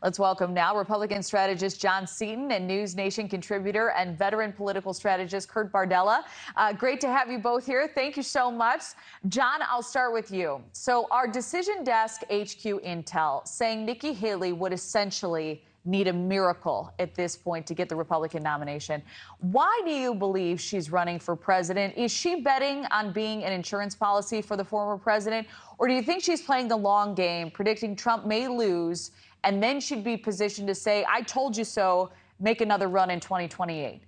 Let's welcome now Republican strategist John Seaton and NewsNation contributor and veteran political strategist Kurt Bardella. Great to have you both here. Thank you so much. John, I'll start with you. So our Decision Desk HQ intel saying Nikki Haley would essentially need a miracle at this point to get the Republican nomination. Why do you believe she's running for president? Is she betting on being an insurance policy for the former president? Or do you think she's playing the long game, predicting Trump may lose, and then she'd be positioned to say, I told you so, make another run in 2028?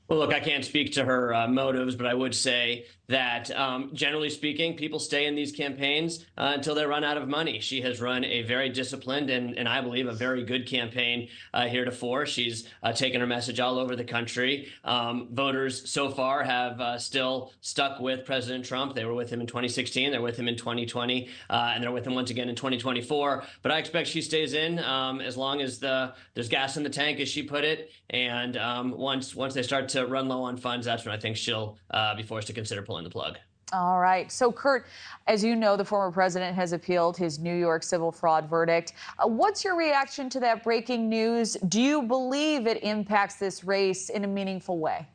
Well, look, I can't speak to her motives, but I would say that generally speaking, people stay in these campaigns until they run out of money. She has run a very disciplined and I believe a very good campaign heretofore. She's taken her message all over the country. Voters so far have still stuck with President Trump. They were with him in 2016. They're with him in 2020, and they're with him once again in 2024. But I expect she stays in as long as there's gas in the tank, as she put it. And once they start to run low on funds, that's when I think she'll be forced to consider pulling the plug. All right. So, Kurt, as you know, the former president has appealed his New York civil fraud verdict. What's your reaction to that breaking news? Do you believe it impacts this race in a meaningful way?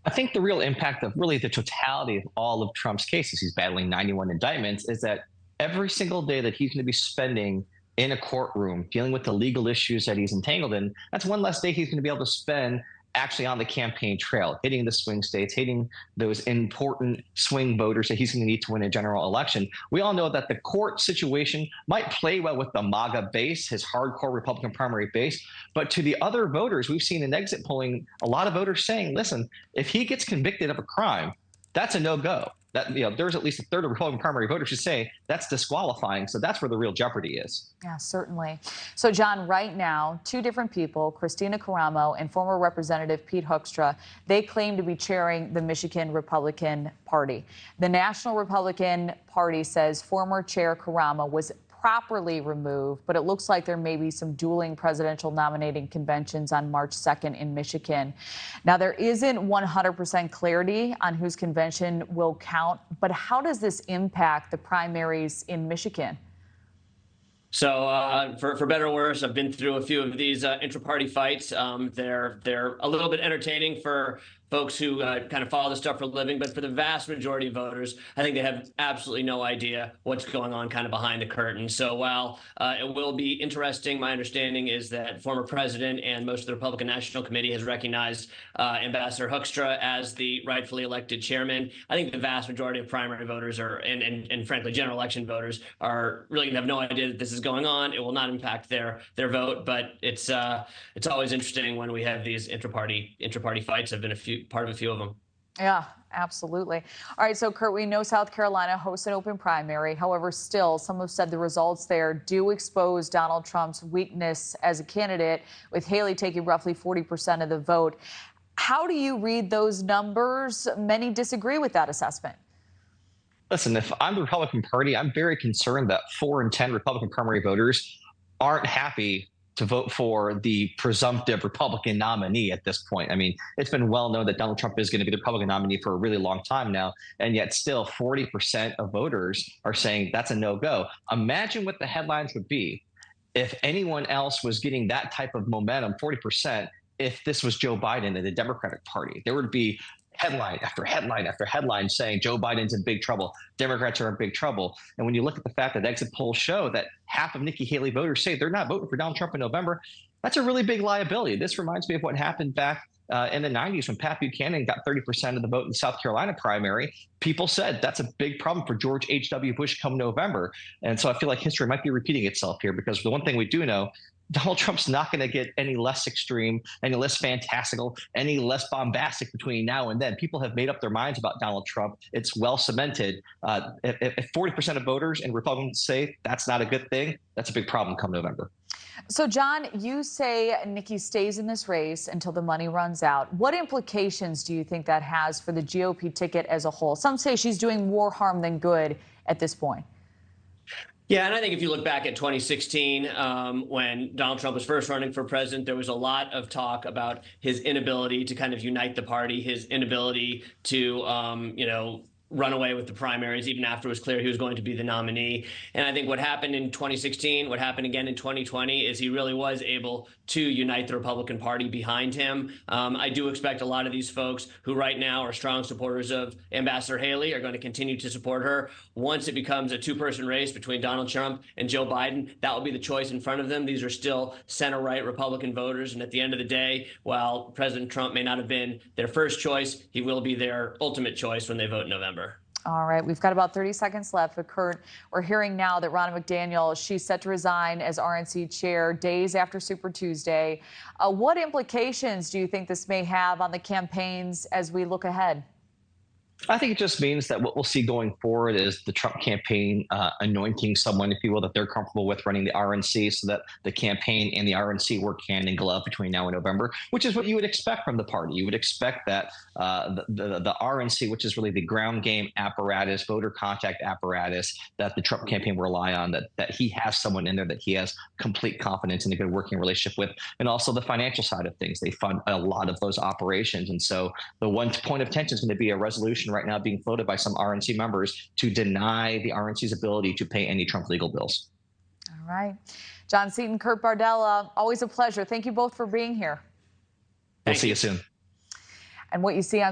I think the real impact of really the totality of all of Trump's cases, he's battling 91 indictments, is that every single day that he's going to be spending in a courtroom dealing with the legal issues that he's entangled in, that's one less day he's going to be able to spend actually on the campaign trail, hitting the swing states, hitting those important swing voters that he's going to need to win a general election. We all know that the court situation might play well with the MAGA base, his hardcore Republican primary base, but to the other voters, we've seen in exit polling a lot of voters saying, listen, if he gets convicted of a crime, that's a no-go. That, there's at least a third of Republican primary voters who say that's disqualifying. So that's where the real jeopardy is. Yeah, certainly. So, John, right now, two different people, Christina Caramo and former Representative Pete Hoekstra, they claim to be chairing the Michigan Republican Party. The National Republican Party says former Chair Caramo was properly removed, but it looks like there may be some dueling presidential nominating conventions on March 2nd in Michigan. Now, there isn't 100% clarity on whose convention will count, but how does this impact the primaries in Michigan? So for better or worse, I've been through a few of these intra-party fights. They're a little bit entertaining for folks who kind of follow this stuff for a living, but for the vast majority of voters, I think they have absolutely no idea what's going on kind of behind the curtain. So while it will be interesting, my understanding is that former president and most of the Republican National Committee has recognized Ambassador Hoekstra as the rightfully elected chairman. I think the vast majority of primary voters and frankly general election voters are really gonna have no idea that this is going on. It will not impact their vote, but it's always interesting when we have these intra-party fights. I've been part of a few of them. Yeah, absolutely. All right, so Kurt, we know South Carolina hosts an open primary. However, still, some have said the results there do expose Donald Trump's weakness as a candidate, with Haley taking roughly 40% of the vote. How do you read those numbers? Many disagree with that assessment. Listen, if I'm the Republican Party, I'm very concerned that 4 in 10 Republican primary voters aren't happy to vote for the presumptive Republican nominee at this point. I mean, it's been well known that Donald Trump is going to be the Republican nominee for a really long time now, and yet still 40% of voters are saying that's a no-go. Imagine what the headlines would be if anyone else was getting that type of momentum, 40%, if this was Joe Biden and the Democratic Party. There would be headline after headline after headline saying Joe Biden's in big trouble, Democrats are in big trouble. And when you look at the fact that exit polls show that half of Nikki Haley voters say they're not voting for Donald Trump in November, that's a really big liability. This reminds me of what happened back in the 90s when Pat Buchanan got 30% of the vote in the South Carolina primary. People said that's a big problem for George H.W. Bush come November. And so I feel like history might be repeating itself here, because the one thing we do know, Donald Trump's not going to get any less extreme, any less fantastical, any less bombastic between now and then. People have made up their minds about Donald Trump. It's well cemented. If 40% of voters and Republicans say that's not a good thing, that's a big problem come November. So, John, you say Nikki stays in this race until the money runs out. What implications do you think that has for the GOP ticket as a whole? Some say she's doing more harm than good at this point. Yeah, and I think if you look back at 2016, when Donald Trump was first running for president, there was a lot of talk about his inability to kind of unite the party, his inability to, run away with the primaries, even after it was clear he was going to be the nominee. And I think what happened in 2016, what happened again in 2020, is he really was able to unite the Republican Party behind him. I do expect a lot of these folks who right now are strong supporters of Ambassador Haley are going to continue to support her. Once it becomes a two-person race between Donald Trump and Joe Biden, that will be the choice in front of them. These are still center-right Republican voters. And at the end of the day, while President Trump may not have been their first choice, he will be their ultimate choice when they vote in November. All right, we've got about 30 seconds left. But Kurt, we're hearing now that Ronna McDaniel, she's set to resign as RNC chair days after Super Tuesday. What implications do you think this may have on the campaigns as we look ahead? I think it just means that what we'll see going forward is the Trump campaign anointing someone, if you will, that they're comfortable with running the RNC, so that the campaign and the RNC work hand in glove between now and November, which is what you would expect from the party. You would expect that the RNC, which is really the ground game apparatus, voter contact apparatus that the Trump campaign will rely on, that he has someone in there that he has complete confidence in a good working relationship with, and also the financial side of things. They fund a lot of those operations. And so the one point of tension is going to be a resolution right now being floated by some RNC members to deny the RNC's ability to pay any Trump legal bills. All right. John Seaton, Kurt Bardella, always a pleasure. Thank you both for being here. We'll see you soon. And what you see on